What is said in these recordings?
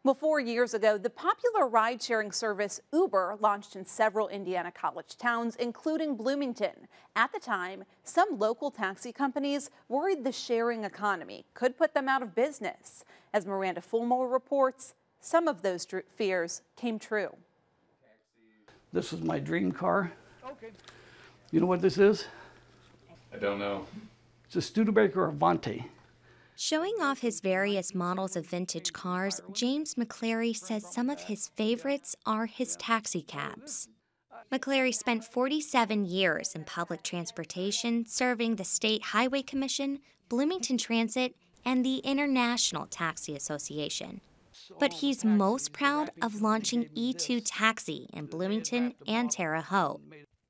Well, 4 years ago, the popular ride-sharing service Uber launched in several Indiana college towns, including Bloomington. At the time, some local taxi companies worried the sharing economy could put them out of business. As Miranda Fulmore reports, some of those fears came true. This is my dream car. Okay. You know what this is? I don't know. It's a Studebaker Avante. Showing off his various models of vintage cars, James McClary says some of his favorites are his taxi cabs. McClary spent 47 years in public transportation, serving the State Highway Commission, Bloomington Transit, and the International Taxi Association. But he's most proud of launching E2 Taxi in Bloomington and Terre Haute.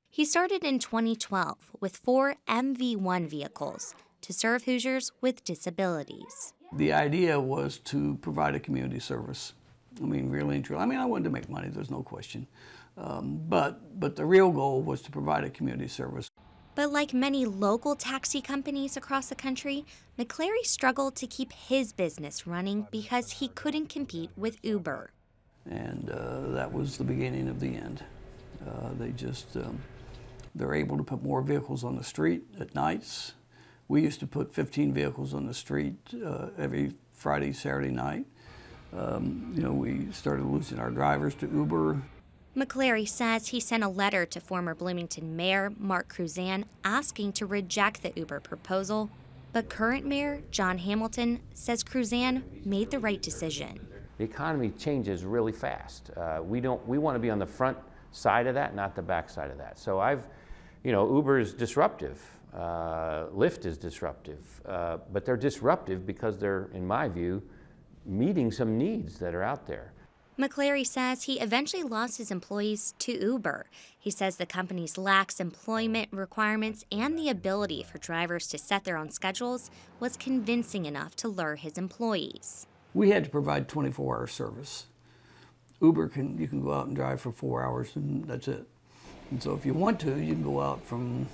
He started in 2012 with 4 MV1 vehicles to serve Hoosiers with disabilities. The idea was to provide a community service. I mean, really and truly. I mean, I wanted to make money, there's no question. But the real goal was to provide a community service. But like many local taxi companies across the country, McClary struggled to keep his business running because he couldn't compete with Uber. And that was the beginning of the end. They're able to put more vehicles on the street at nights. We used to put 15 vehicles on the street every Friday, Saturday night. We started losing our drivers to Uber. McClary says he sent a letter to former Bloomington Mayor Mark Cruzan asking to reject the Uber proposal, but current Mayor John Hamilton says Cruzan made the right decision. The economy changes really fast. We want to be on the front side of that, not the back side of that. So Uber is disruptive. Lyft is disruptive, but they're disruptive because they're, in my view, meeting some needs that are out there. McClary says he eventually lost his employees to Uber. He says the company's lax employment requirements and the ability for drivers to set their own schedules was convincing enough to lure his employees. We had to provide 24-hour service. Uber you can go out and drive for 4 hours and that's it. And so if you want to, you can go out from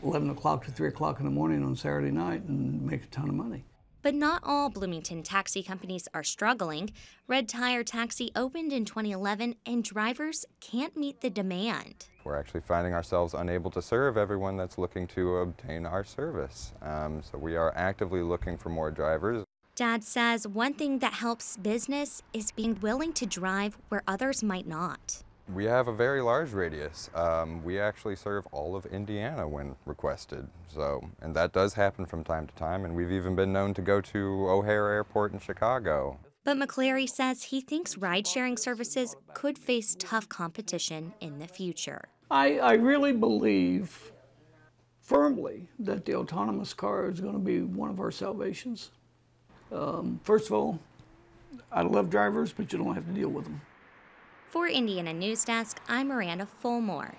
11 o'clock to 3 o'clock in the morning on Saturday night and make a ton of money. But not all Bloomington taxi companies are struggling. Red Tire Taxi opened in 2011 and drivers can't meet the demand. We're actually finding ourselves unable to serve everyone that's looking to obtain our service. So we are actively looking for more drivers. Dad says one thing that helps business is being willing to drive where others might not. We have a very large radius. We actually serve all of Indiana when requested. And that does happen from time to time, and we've even been known to go to O'Hare Airport in Chicago. But McClary says he thinks ride-sharing services could face tough competition in the future. I really believe firmly that the autonomous car is going to be one of our salvations. First of all, I love drivers, but you don't have to deal with them. For Indiana News Desk, I'm Miranda Fulmore.